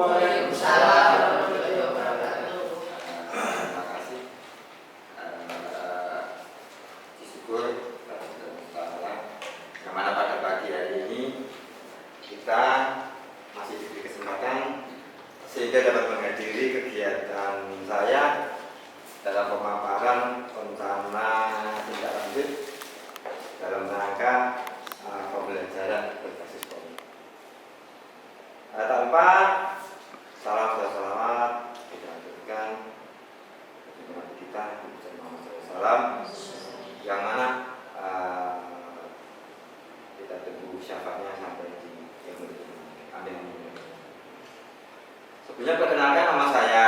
Waalaikumsalam warahmatullahi wabarakatuh. Terima kasih. Syukur kepada yang mana pada pagi hari ini kita masih diberi kesempatan sehingga dapat menghadiri kegiatan saya dalam pemaparan rencana tindak lanjut dalam rangka pembelajaran berbasis komputer. Tanpa salam selamat kita lanjutkan kepada kita salam yang mana kita tunggu syafaatnya sampai di yang berikutnya. Amin. Sebelumnya perkenalkan, nama saya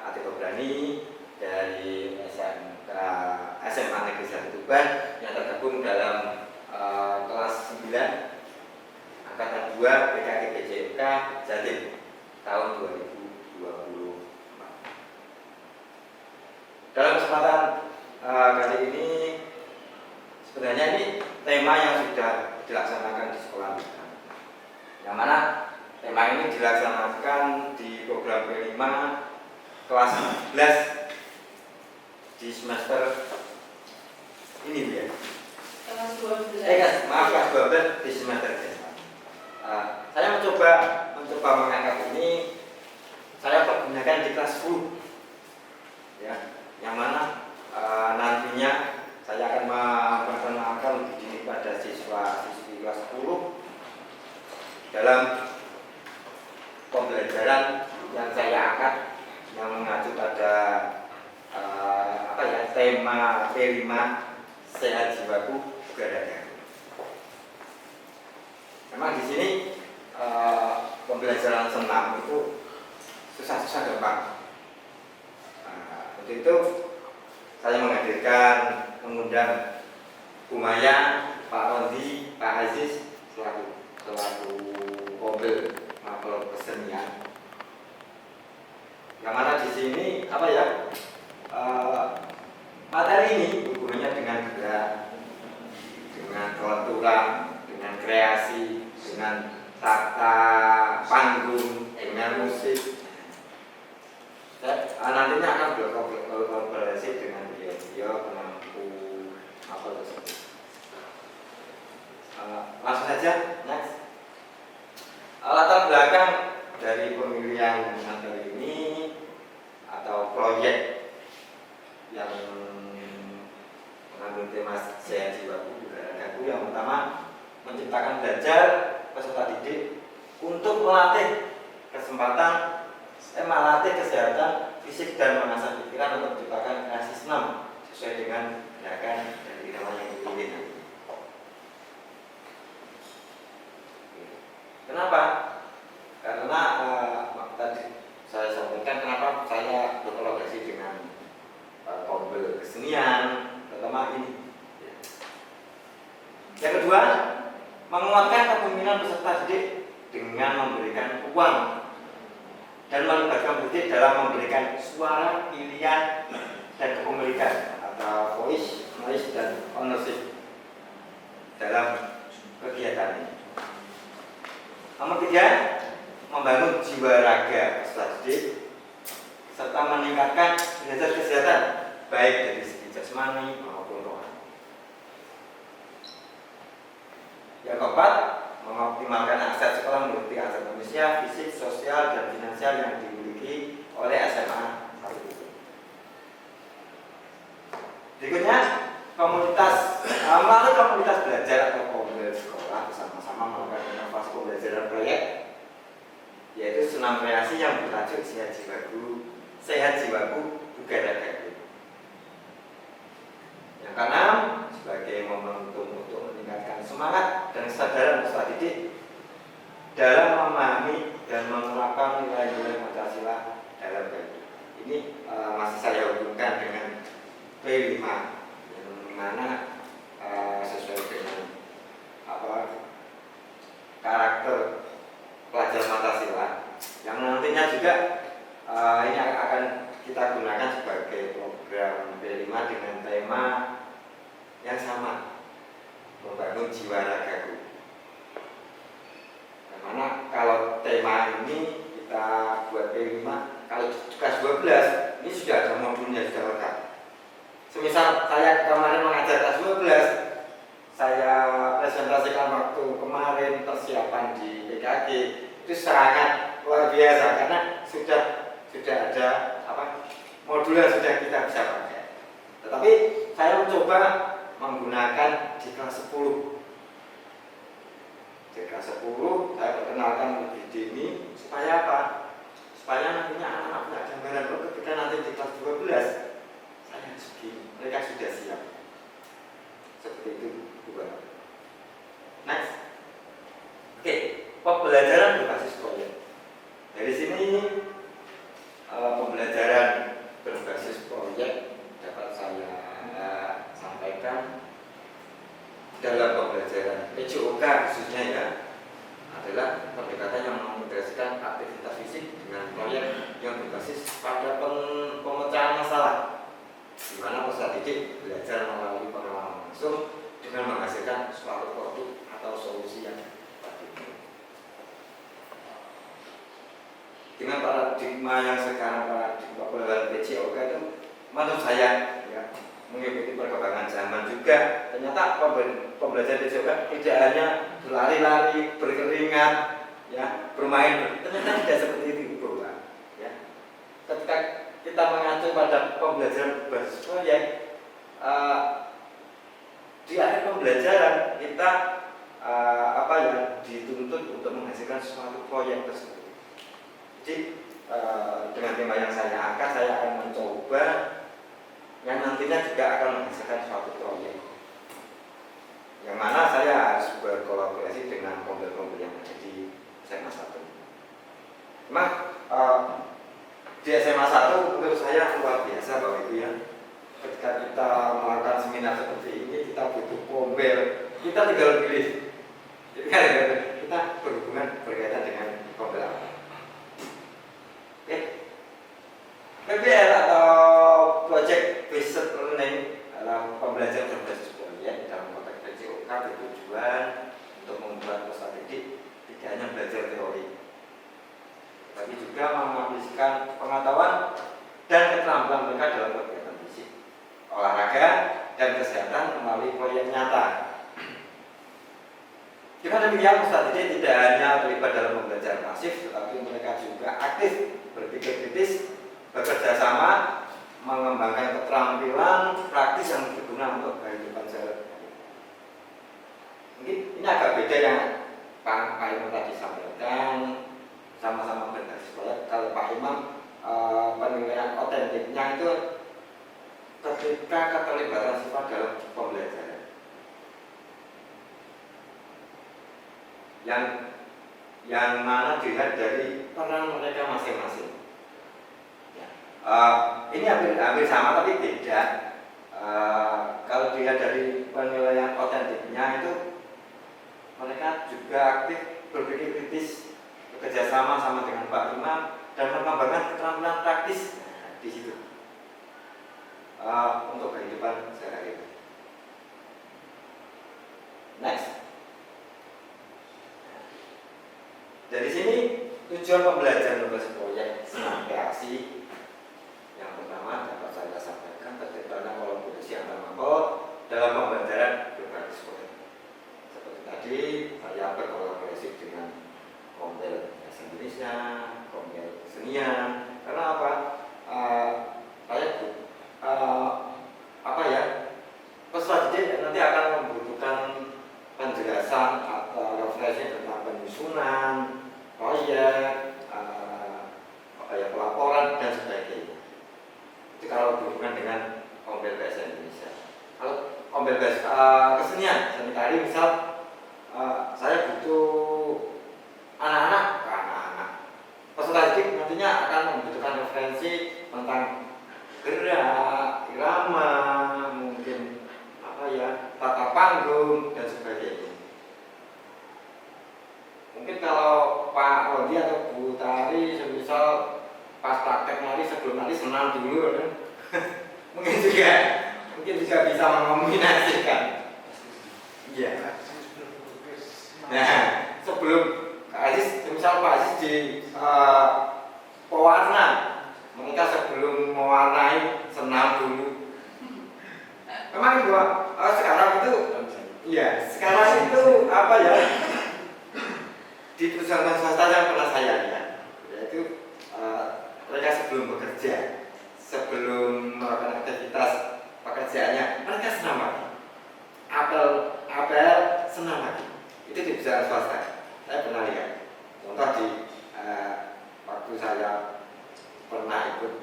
Atiko Brani dari SMA Negeri 1 Tuban yang tergabung dalam kelas 9 angkatan 2 PKK PJK Jatim tahun 2024. Dalam kesempatan kali ini sebenarnya ini tema yang sudah dilaksanakan di sekolah kita, yang mana tema ini dilaksanakan di program P5 kelas 11 di semester ini ya. Kelas 12. Kelas 12 di semester biasa. Saya mencoba mengangkat ini, saya pergunakan di kelas 10 ya, yang mana nantinya saya akan memperkenalkan lebih dini pada siswa-siswi kelas 10 dalam pembelajaran yang saya angkat yang mengacu pada tema P5 sehat jiwaku bugar ragaku. Memang di sini pembelajaran senam itu susah-susah gampang. Untuk itu saya mengundang Bu Maya, Pak Rondi, Pak Aziz selaku Kombil Mapel Kesenian. Yang mana di sini materi ini hubungannya dengan gerak, dengan kelenturan, dengan kreasi, dengan tata panggung, dengan musik. Nantinya akan berkolaborasi dengan beliau penampu apa tersebut. Langsung saja, next. Latar belakang dari pemilihan materi ini atau proyek yang mengandung tema sehat jiwaku bugar ragaku, yang pertama menciptakan belajar peserta didik untuk melatih kesehatan fisik dan mengasah pikiran untuk menciptakan kreasi senam sesuai dengan gerakan dan irama yang dipilih. Kenapa? Karena tadi saya sampaikan kenapa saya berkolaborasi dengan Kombil Kesenian, terutama ini. Yang kedua, menguatkan kepemimpinan peserta didik dengan memberikan uang dan melibatkan didik dalam memberikan suara, pilihan, dan kepemilikan atau voice, noise, dan ownership dalam kegiatan ini. Nomor 3, membangun jiwa raga peserta didik serta meningkatkan derajat kesehatan baik dari segi jasmani maupun rohani. Yang keempat, mengoptimalkan akses sekolah meliputi akses manusia, fisik, sosial, dan finansial yang dimiliki oleh SMA 1. Berikutnya, melalui komunitas belajar atau komunitas sekolah bersama-sama melakukan inovasi pembelajaran proyek, yaitu senam kreasi yang bertajuk sehat jiwaku bugar ragaku. Yang keenam, sebagai momentum untuk meningkatkan semangat dan kesadaran peserta didik dalam memahami dan menerapkan nilai-nilai Pancasila dalam kehidupan. Ini masih saya hubungkan dengan P5 yang mana sesuai dengan karakter pelajaran Pancasila yang nantinya juga ini akan kita gunakan sebagai program P5 dengan tema yang sama, membangun jiwa ragaku. Karena kalau tema ini kita kalau di kelas 12 ini sudah ada modulnya, sudah lengkap. Semisal saya kemarin mengajar kelas 12, saya presentasikan waktu kemarin persiapan di PKG itu sangat luar biasa karena sudah ada modul yang sudah kita bisa pakai. Tetapi saya mencoba menggunakan di kelas 10. Di kelas 10 saya perkenalkan lebih dini supaya apa? Supaya nantinya anak-anak punya gambaran ketika nanti di kelas 12 saya harus begini, mereka sudah siap. Seperti itu juga. Next. Oke, pembelajaran berbasis proyek. Dari sini pembelajaran berbasis proyek dapat saya sampaikan dalam pembelajaran PJOK khususnya ya, adalah pendekatan yang mengintegrasikan aktivitas fisik dengan proyek yang berbasis pada pemecahan masalah, di mana peserta didik belajar melalui pengalaman langsung dengan menghasilkan suatu produk atau solusi yang tepat. Dengan paradigma yang sekarang, paradigma pembelajaran PJOK itu menurut saya ya, mengikuti perkembangan zaman juga. Ternyata pembelajaran PJOK tidak hanya berlari-lari, berkeringat, ya, bermain, ternyata tidak seperti itu, bro. Ya. Ketika kita mengacu pada pembelajaran berbasis proyek, di akhir pembelajaran kita dituntut untuk menghasilkan suatu proyek tersebut. Jadi dengan tema yang saya angkat, saya akan mencoba yang nantinya juga akan menghasilkan suatu proyek, yang mana saya harus berkolaborasi dengan pembel-pembel yang ada di SMA 1. Memang di SMA 1 menurut saya luar biasa Bapak Ibu ya. Ketika kita melakukan seminar seperti ini, kita butuh pembel, kita tinggal pilih. Jadi kita berhubungan berkaitan dengan pembel apa. Oke. PBL atau Project Based Learning adalah pembelajaran berbasis proyek dalam konteks PJOK bertujuan untuk membuat peserta didik tidak hanya belajar teori, tapi juga mengaplikasikan pengetahuan dan keterampilan mereka dalam kegiatan fisik, olahraga, dan kesehatan melalui proyek nyata. Dengan demikian, peserta didik tidak hanya terlibat dalam pembelajaran pasif, tetapi mereka juga aktif, berpikir kritis, bekerja sama, mengembangkan keterampilan praktis yang berguna untuk kehidupan sehari-hari. Mungkin ini agak beda yang Pak Imam tadi sampaikan, sama-sama berbasis proyek. Kalau Pak Imam penilaian otentiknya itu ketika keterlibatan siswa dalam pembelajaran yang mana dilihat dari peran mereka masing-masing. Ini hampir sama tapi beda. Kalau dilihat dari penilaian otentiknya itu mereka juga aktif, berpikir kritis, bekerja sama dengan Pak Imam dan mengembangkan keterampilan praktis di situ untuk kehidupan sehari-hari. Next. Dari sini tujuan pembelajaran berbasis proyek senam kreasi yang pertama dapat saya sampaikan terciptanya kolaborasi antar mapel dalam pembelajaran berbasis proyek. Seperti tadi saya berkolaborasi dengan Kombel Bahasa Indonesia, Kombel Kesenian. Karena apa? Peserta didik nanti akan membutuhkan penjelasan atau refleksi tentang penyusunan proyek, pelaporan dan sebagainya. Itu kalau berhubungan dengan Kombel Bahasa Indonesia. Kalau Kombel Bahasa Kesenian, seni tari misal, saya butuh anak-anak. Peserta didik nantinya akan membutuhkan referensi tentang gerak, irama, mungkin tata panggung dan sebagainya. Mungkin kalau Pak Rodi atau Bu Tari semisal pas praktek nari sebelum nari senam dulu kan? mungkin juga bisa mengombinasikan. Iya. Nah, sebelum Kak Aziz, semisal Pak Aziz di pewarna sebelum melakukan aktivitas pekerjaannya mereka senam pagi. Apel senam pagi. Itu di perusahaan swasta. Saya pernah lihat. Contoh di waktu saya pernah ikut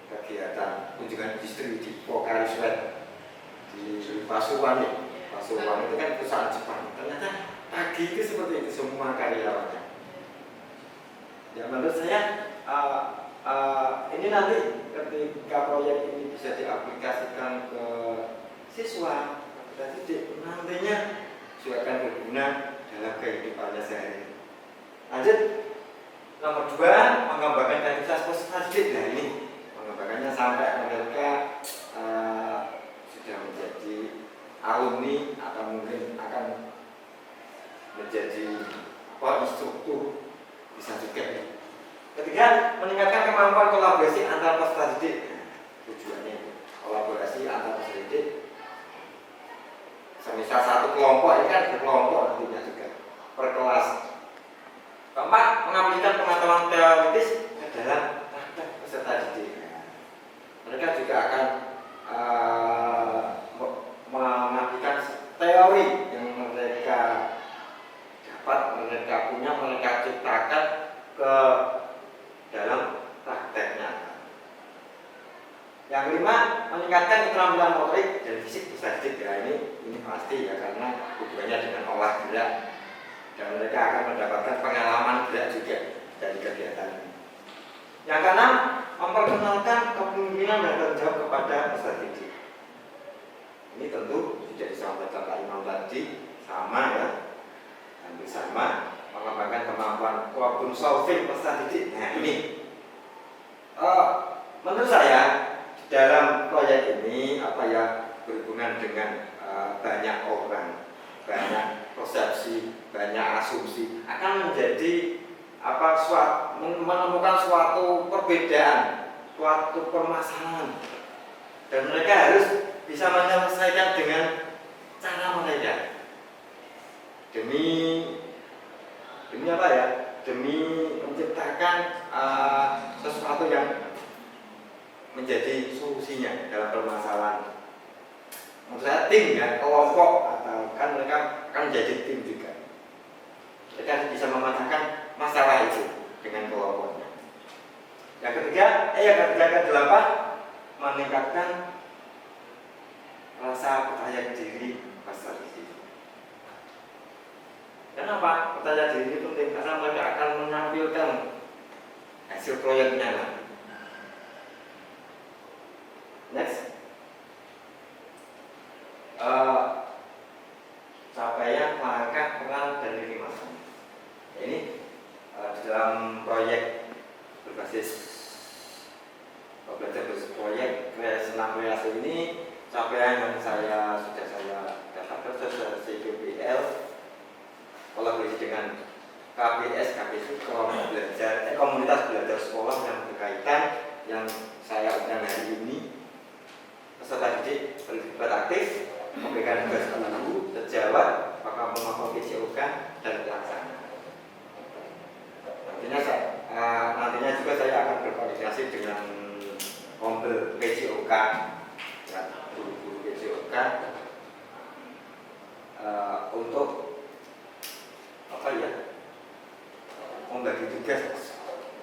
kegiatan kunjungan istri di Pocari Sweat di Pasuruan. Pasuruan itu kan perusahaan Jepang. Ternyata pagi itu seperti itu semua karyawannya. Ya menurut saya ini nanti ketika proyek ini bisa diaplikasikan ke siswa, dan didik, nantinya juga akan berguna dalam kehidupannya sehari. Lanjut, nomor 2, mengembangkan kualitas peserta didik. Nah ini mengembangkannya sampai mereka sudah menjadi alumni atau mungkin akan menjadi instruktur, bisa juga. Ketiga, meningkatkan kemampuan kolaborasi antar peserta didik. Tujuannya kolaborasi antar peserta didik. Semisal satu kelompok ini kan berkelompok nantinya juga per kelas. Keempat, mengaplikasikan pengetahuan teoritis ke dalam praktek peserta didik. Mereka juga akan mengaplikasikan teori yang mereka dapat, mereka punya, mereka ciptakan ke dalam prakteknya. Yang kelima, meningkatkan keterampilan motorik dan fisik peserta didik. Ya ini pasti ya, karena hubungannya dengan olah gerak dan mereka akan mendapatkan pengalaman gerak juga dari kegiatan ini. Yang keenam, memperkenalkan kepemimpinan dan tanggung jawab kepada peserta didik. Ini tentu sudah disampaikan Pak Imam tadi, sama ya, hampir sama. Mengembangkan kemampuan problem solving peserta didik. Nah ini menurut saya dalam proyek ini berhubungan dengan banyak orang, banyak persepsi, banyak asumsi, akan menjadi menemukan suatu perbedaan, suatu permasalahan, dan mereka harus bisa menyelesaikan dengan cara mereka demi apa ya? Demi menciptakan sesuatu yang menjadi solusinya dalam permasalahan. Menurut saya tim ya, kelompok atau kan mereka kan menjadi tim juga. Mereka bisa memecahkan masalah itu dengan kelompoknya. Yang ketiga, ke-8, meningkatkan rasa percaya diri peserta didik. Kenapa percaya diri itu penting? Karena mereka akan menampilkan hasil proyeknya. Next, capaian, langkah, peran, dan lini masa. Ini di dalam proyek berbasis belajar proyek senam kreasi ini, capaian yang sudah saya dapatkan sesuai CPBL, kolaborasi dengan KBS, kelompok belajar, komunitas belajar sekolah yang berkaitan yang saya undang hari ini. Peserta didik terlibat aktif, memberikan tugas guru, sejawat, pakar pemangku PJOK, dan pelaksana. Nantinya juga saya akan berkoordinasi dengan Ombel PJOK, guru-guru PJOK, untuk membagi tugas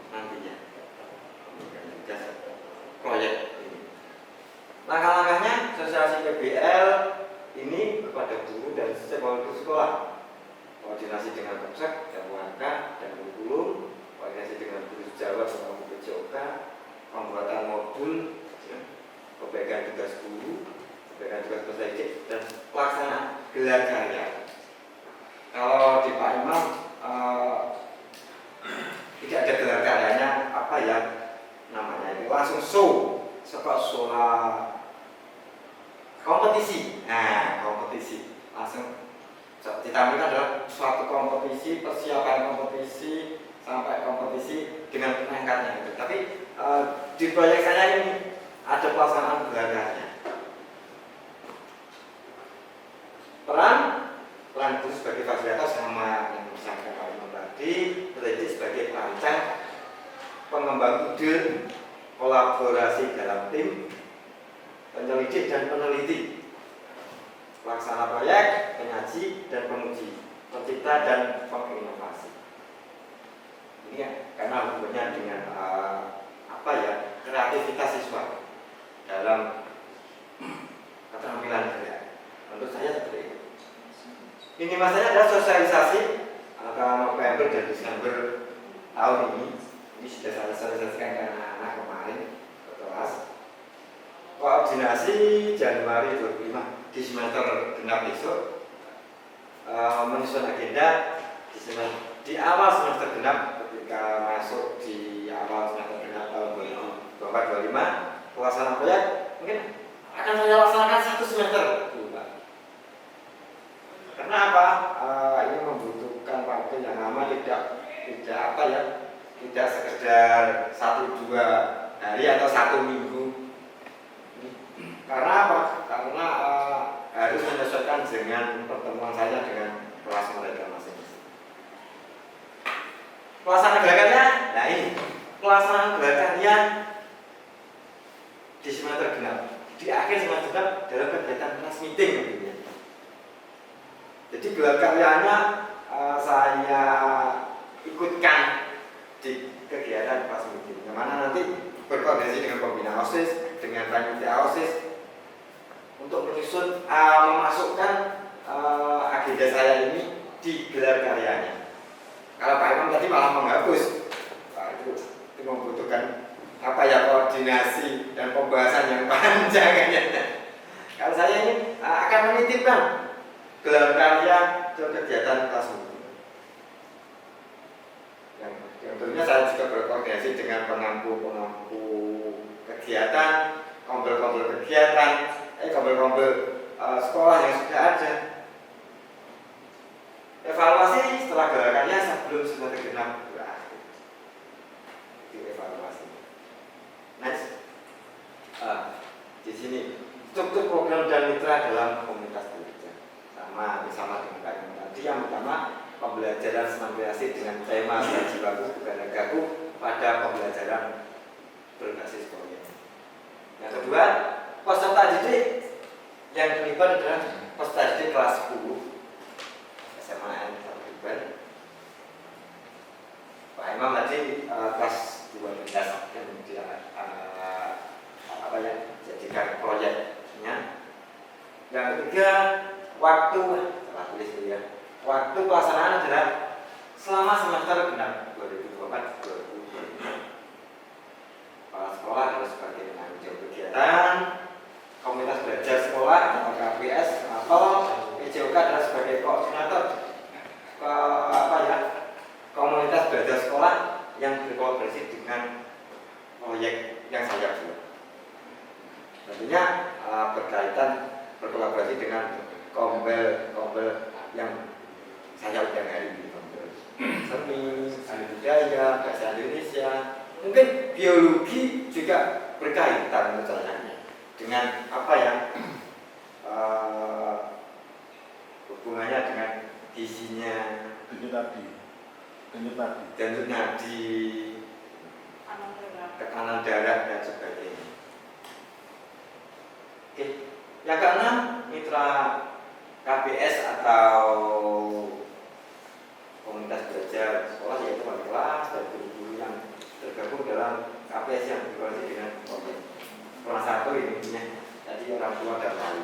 nantinya, membagi tugas proyek. Langkah-langkahnya, sosialisasi PBL ini kepada guru dan stakeholder sekolah, koordinasi dengan Polsek dan warga dan kurikulum, koordinasi dengan guru sejawat sama PJOK, pembuatan modul, perbaikan tugas guru, perbaikan tugas peserta didik, dan pelaksanaan gelar karya. Kalau di Pak Imam tidak ada gelar karyanya, langsung show, kompetisi. Nah, kompetisi langsung ditampilkan adalah suatu kompetisi, persiapan kompetisi sampai kompetisi dengan penangkatnya itu. Tapi di proyek saya ini ada pelaksanaan gelarnya. Peran guru sebagai fasilitator sama yang disampaikan Pak Imam tadi, berarti sebagai perancang, pengembang ide, kolaborasi dalam tim, penyelidik dan peneliti, pelaksana proyek, penyaji dan penguji, pencipta dan penginovasi. Ini ya, karena hubungannya dengan kreativitas siswa dalam keterampilan kerja. Menurut saya seperti itu. Ini masanya adalah sosialisasi antara November dan Desember tahun ini. Ini sudah saya sosialisasikan ke anak-anak kemarin ke kelas. Koordinasi Januari 25 di semester genap besok, menyusun agenda di awal semester genap ketika masuk di awal semester genap tahun 2024-2025 pelaksanaan proyek mungkin akan saya laksanakan 1 semester. Karena apa? Ini membutuhkan waktu yang lama, tidak sekedar 1-2 hari atau 1 minggu. Karena apa? Karena harus menyesuaikan dengan pertemuan saya dengan kelas mereka masing-masing. Pelaksanaan gerakannya, nah ini pelaksanaan gerakannya di semester genap, di akhir semester genap dalam kegiatan kelas meeting tentunya. Jadi gelar karyanya saya ikutkan di kegiatan kelas meeting, yang mana nanti berkoordinasi dengan pembina OSIS, dengan panitia OSIS untuk menyusun memasukkan agenda saya ini di gelar karyanya. Kalau Pak Imam tadi malah menghapus, itu membutuhkan koordinasi dan pembahasan yang panjang. Kalau saya ini akan menitipkan gelar karya ke kegiatan kelas meeting. Yang tentunya saya juga berkoordinasi dengan pengampu kegiatan, kompel-kompel kegiatan, kompel-kompel sekolah yang sudah ada. Evaluasi setelah gerakannya sebelum semester genap berakhir. Itu evaluasi. Next, di sini struktur program dan mitra dalam komunitas belajar sama dengan kalian tadi. Yang pertama, pembelajaran senantiasa dengan tema jiwaku bukan negaku pada pembelajaran berbasis proyek. Yang kedua, peserta didik yang terlibat adalah peserta didik kelas 10 SMAN terlibat. Pak Imam tadi kelas 12 yang dia jadikan proyeknya. Yang ketiga, waktu pelaksanaan adalah selama semester genap 2024-2025. Kepala sekolah harus sebagai penanggung jawab kegiatan, komunitas belajar sekolah atau KPS atau PJOK adalah sebagai koordinator komunitas belajar sekolah yang berkolaborasi dengan proyek yang saya buat. Tentunya berkolaborasi dengan kompel yang saya undang hari ini, kompel seni budaya, bahasa Indonesia, mungkin biologi juga berkaitan misalnya dengan hubungannya dengan gizinya, denyut nadi, tekanan darah dan sebagainya. Oke, yang keenam, mitra KBS atau komunitas belajar sekolah, yaitu wali kelas dan guru-guru yang tergabung dalam KBS yang berkolaborasi dengan proyek. Kelas 1 ini intinya tadi orang tua dan wali.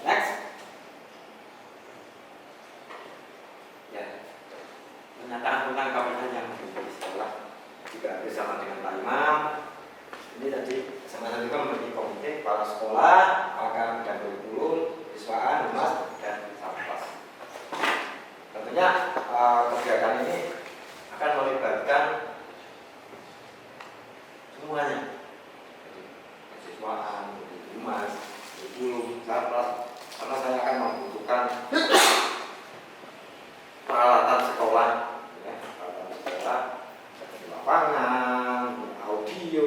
Next, ya, pernyataan tentang KPH yang di sekolah juga bersama dengan Pak Imam. Ini tadi sama-sama juga memiliki komite kepala sekolah, pakar dan kurikulum, siswaan, humas, dan satgas. Tentunya kegiatan ini akan melibatkan semuanya, siswaan, humas, kurikulum, satgas, karena saya akan membutuhkan peralatan sekolah, di lapangan, audio,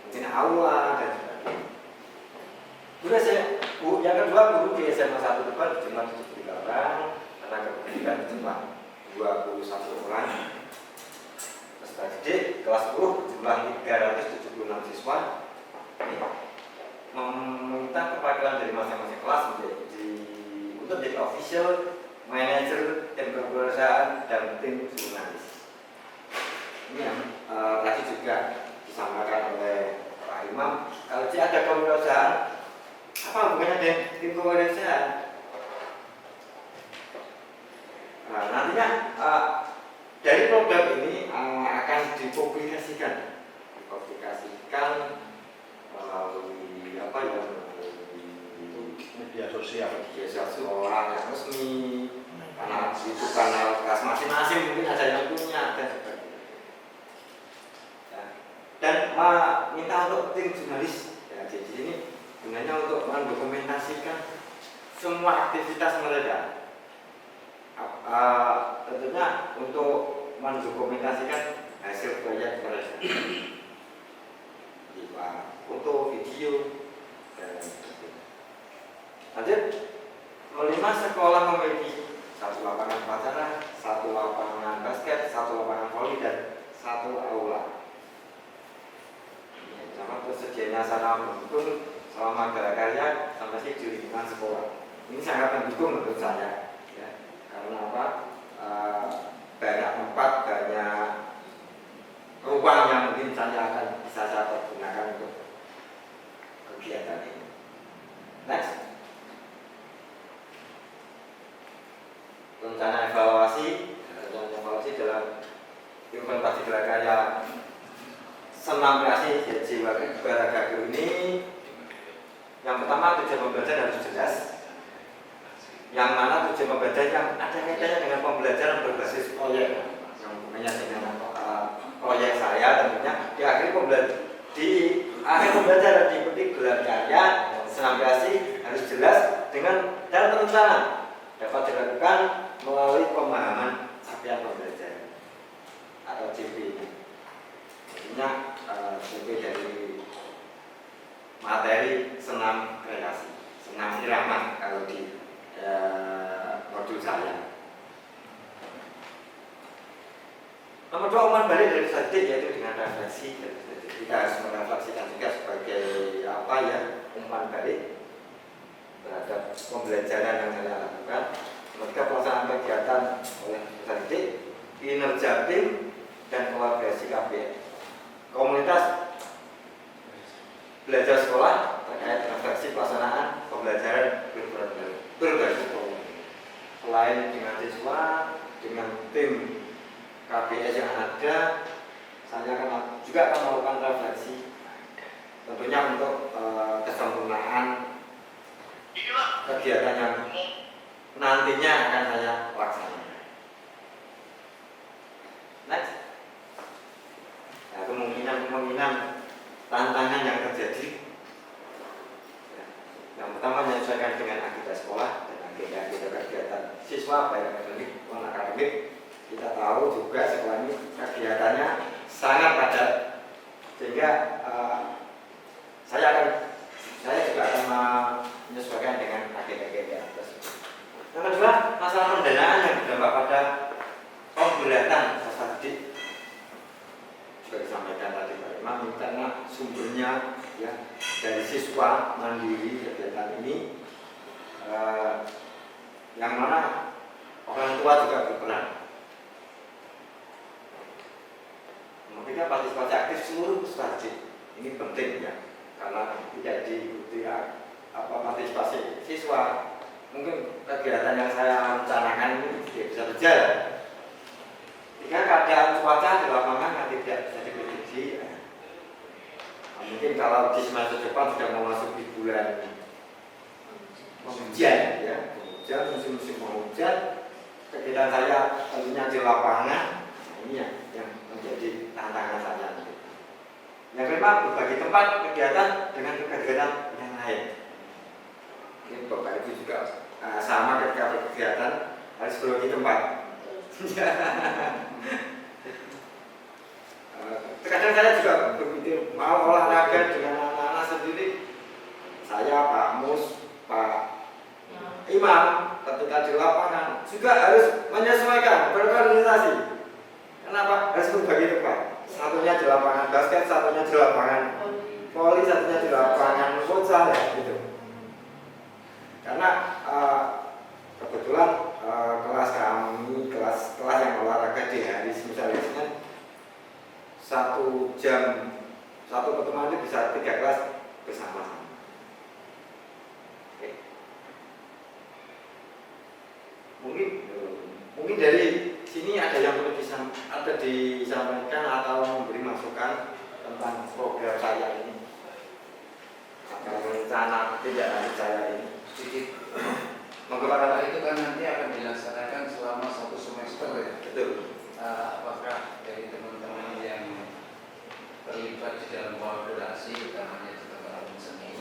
mungkin aula dan sebagainya. Yang kedua, guru di SMA 1 depan jumlah 73 orang, tenaga pendidikan jumlah 21 orang, peserta didik kelas 10 jumlah 376 siswa. Meminta perwakilan dari masing-masing kelas untuk menjadi official, manajer, tim keperusahaan, dan tim jurnalis. Ini yang tadi juga disampaikan oleh Pak Imam. Kalau ada kewirausahaan, apa hubungannya dengan tim kewirausahaan? Nah, nantinya dari program ini akan dipublikasikan melalui apa ya, media sosial orang yang resmi, karena itu kanal kelas masing-masing mungkin ada yang punya dan sebagainya. Dan minta untuk tim jurnalis ya, di sini gunanya untuk mendokumentasikan semua aktivitas mereka. Tentunya untuk mendokumentasikan hasil proyek mereka, foto, video, dan sebagainya. Lanjut, 5 sekolah memiliki 1 lapangan upacara, 1 lapangan basket, 1 lapangan voli, dan 1 aula. Sama tersedianya sarana mendukung selama gelar karya sampai di lingkungan sekolah. Ini sangat mendukung menurut saya. Karena apa? Banyak tempat, banyak ruang yang mungkin saya pergunakan untuk kegiatan ini. Next, rencana evaluasi dalam implementasi gelar karya senam kreasi jiwa Baragaku ini. Yang pertama, tujuan pembelajaran harus jelas. Yang mana tujuan pembelajaran yang ada kaitannya dengan pembelajaran berbasis proyek, yang hubungannya dengan proyek saya tentunya di akhir pembelajaran diikuti gelar karya senam kreasi harus jelas dengan cara terencana, dapat dilakukan melalui pemahaman capaian pembelajaran atau CP. Artinya CP dari materi senam kreasi, senam irama kalau di modul saya. Nomor 2, umpan balik dari peserta yaitu dengan refleksi. Kita harus merefleksikan juga sebagai apa ya, umpan balik terhadap pembelajaran yang saya lakukan. Ketika pelaksanaan kegiatan oleh peserta, kinerja tim dan kolaborasi KPM, komunitas belajar sekolah terkait refleksi pelaksanaan pembelajaran berbasis program. Selain dengan siswa, dengan tim KPS yang ada, saya juga akan melakukan refleksi, tentunya untuk kesempurnaan kegiatan yang nantinya akan saya laksanakan. Next, ya, kemungkinan tantangan yang terjadi. Yang pertama, menyesuaikan dengan agenda sekolah dan agenda kegiatan siswa baik akademik maupun akademik. Kita tahu juga sekolah ini kegiatannya sangat padat, sehingga saya juga akan menyesuaikan dengan agenda tersebut. Yang kedua, masalah pendanaan yang berdampak pada pembelatan peserta didik. Sudah disampaikan tadi Pak Imam, karena sumbernya ya dari siswa mandiri kegiatan ini, yang mana orang tua juga berperan. Kemudian partisipasi aktif seluruh peserta didik ini penting ya, karena tidak diikuti partisipasi siswa, mungkin kegiatan yang saya rencanakan ini tidak bisa berjalan. Jika keadaan cuaca di lapangan yang tidak bisa diprediksi, ya, mungkin kalau di semester depan sudah memasuki bulan hujan, ya, musim hujan, kegiatan saya tentunya di lapangan, ini yang menjadi tantangan saya. Yang kelima, berbagi tempat kegiatan dengan kegiatan yang lain. Ini Bapak Ibu juga sama ketika berkegiatan harus berbagi tempat. Terkadang saya juga berpikir mau olahraga dengan anak-anak sendiri. Saya, Pak Mus, Pak Imam ketika di lapangan juga harus menyesuaikan berkoordinasi. Kenapa? Harus berbagi tempat. satunya di lapangan basket, satunya di lapangan voli, satunya di lapangan futsal ya gitu. Karena kebetulan kelas kami, kelas yang olahraga di hari misalnya kan 1 jam satu pertemuan itu bisa 3 kelas bersama. Oke. Mungkin dari sini ada yang perlu disampaikan atau memberi masukan tentang program saya ini, rencana tidak lanjut saya ini. Sedikit. Monggo Pak. Itu kan nanti akan dilaksanakan selama 1 semester ya. Betul. Apakah dari teman-teman yang terlibat di dalam kolaborasi utamanya di teman-teman seni,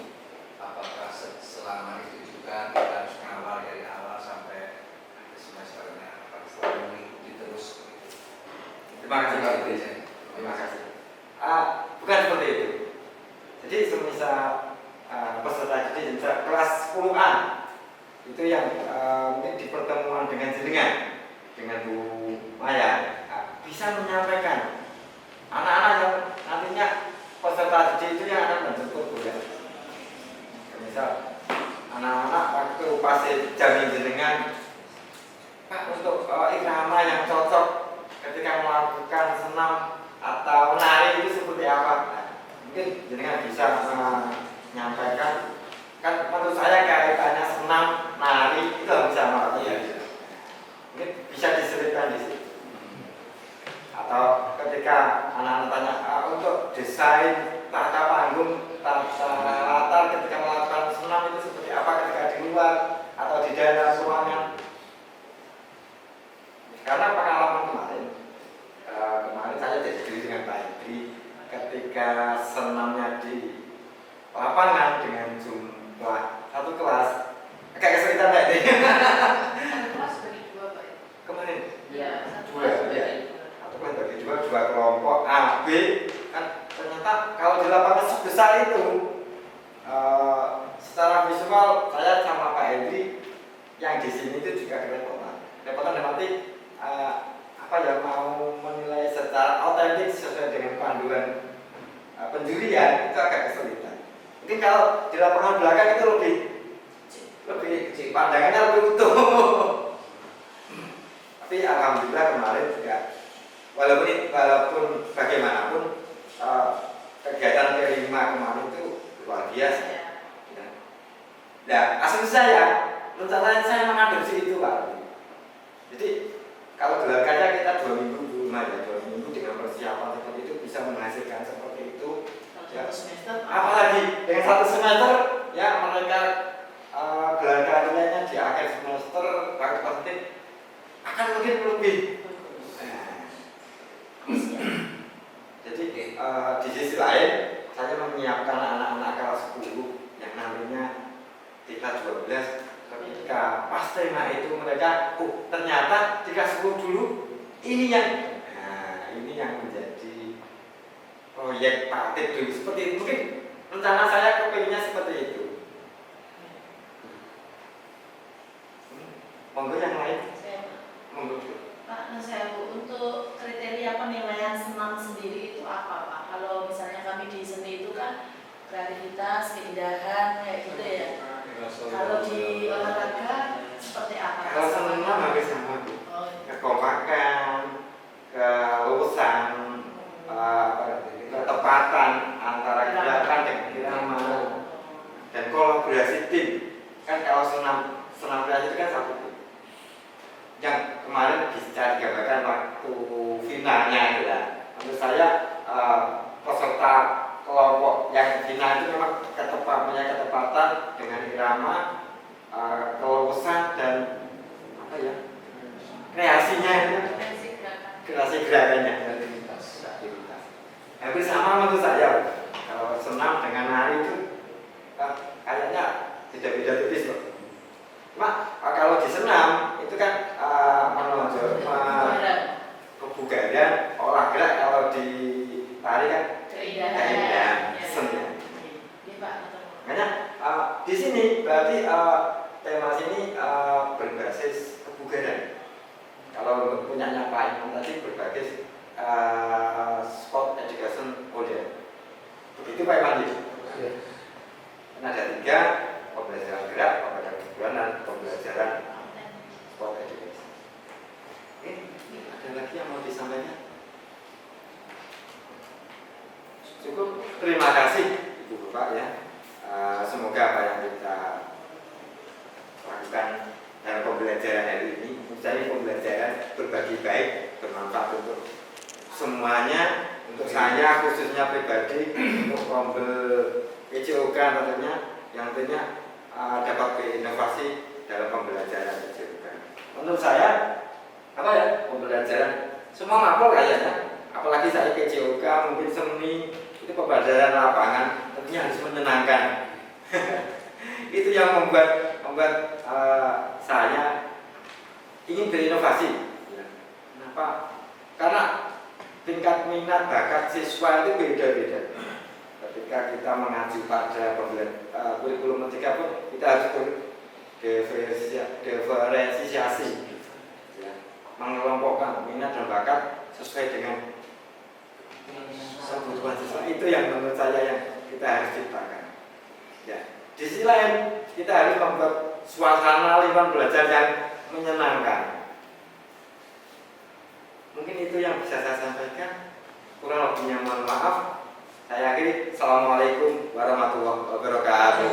apakah selama itu juga kita harus mengawal dari awal sampai semesternya, apakah selalu mengikuti terus? Terima kasih Pak. Terima kasih. Bukan seperti itu. Jadi semisal peserta didik kelas 10A itu yang mungkin di pertemuan dengan jenengan, dengan Bu Maya, bisa menyampaikan anak-anak yang nantinya peserta didik itu yang akan menjemput bulan. Misal anak-anak waktu pas jamin jenengan, Pak, untuk irama yang cocok ketika melakukan senam atau menari itu seperti apa? Mungkin jenengan bisa menyampaikan. Kan menurut saya kaitannya senam, nari itu harus sama. Iya. Mungkin bisa diselipkan di situ. Atau ketika anak-anak tanya untuk desain tata panggung, tata latar ketika melakukan senam itu seperti apa ketika di luar atau di dalam ruangan. Karena pengalaman kemarin saya jadi dengan Pak Hendri ketika senamnya di lapangan dengan jumlah 1 kelas agak kesulitan Pak Hendri. Kelas bagi 2 Pak. Kemarin Iya, 1 dua, kelas ya. bagi 2. Atau kan bagi dua kelompok A, B, kan ternyata kalau di lapangan sebesar itu secara visual saya sama Pak Hendri yang di sini itu juga kerepotan. Kerepotan berarti mau menilai secara otentik sesuai dengan panduan penjurian itu agak kesulitan. Mungkin kalau di lapangan belakang itu lebih pandangannya lebih utuh. Tapi alhamdulillah kemarin juga walaupun bagaimanapun kegiatan kelima kemarin itu luar biasa. Nah, asumsi saya, rencananya saya mengadopsi itu Pak. Jadi kalau gerakannya kita 2 minggu di rumah ya, 2 minggu dengan persiapan seperti itu bisa menghasilkan seperti itu. Ya. Apalagi dengan 1 semester ya mereka gelar karyanya di akhir semester pakai penting akan mungkin lebih. Jadi di sisi lain saya menyiapkan anak-anak kelas 10 yang nantinya di kelas 12 ketika pas tema itu mereka ternyata di kelas 10 dulu ini yang menjadi proyek praktik dulu seperti itu. Mungkin rencana saya kepinginnya seperti itu. Monggo yang lain. Monggo. Pak, saya untuk kriteria penilaian senam sendiri itu apa Pak? Kalau misalnya kami di seni itu kan kreativitas, keindahan kayak gitu ya. Kalau di olahraga seperti apa? Kalau senam hampir sama Bu. Oh, Kekompakan, keluasan, ketepatan antara gerakan dan irama dan kolaborasi tim. Kan kalau senam kreatif itu kan satu tim. Yang kemarin bisa digambarkan waktu finalnya adalah menurut saya peserta kelompok yang final itu memang punya ketepatan dengan irama, keluasan dan kreasinya itu, kreasi gerakannya, aktivitas. Hampir sama menurut saya. Kalau senam dengan nari itu kayaknya tidak beda tipis loh. Cuma kalau di senam itu kan menonjol kebugaran, olah gerak. Kalau di tari kan keindahan seni. Makanya di sini berarti tema sini berbasis kebugaran. Kalau punyanya Pak Iman tadi berbasis sport Cukup, terima kasih Ibu Bapak ya. Semoga apa yang kita lakukan dalam pembelajaran hari ini menjadi pembelajaran berbagi baik, bermanfaat untuk semuanya, untuk saya khususnya pribadi, untuk Rombel PCOK tentunya, yang tentunya dapat berinovasi dalam pembelajaran PCOK. Menurut saya apa ya, pembelajaran semua mapel kayaknya, apalagi saya PCOK mungkin seni itu pembelajaran lapangan tentunya harus menyenangkan. Itu yang membuat saya ingin berinovasi. Kenapa? Karena tingkat minat bakat siswa itu beda-beda. Ketika kita mengacu pada kurikulum merdeka pun kita harus diferensiasi, ya, mengelompokkan minat dan bakat sesuai dengan kebutuhan siswa. Itu yang menurut saya yang kita harus ciptakan. Ya. Di sisi lain kita harus membuat suasana lingkungan belajar yang menyenangkan. Mungkin itu yang bisa saya sampaikan. Kurang lebihnya mohon maaf. Saya akhiri. Assalamualaikum warahmatullahi wabarakatuh.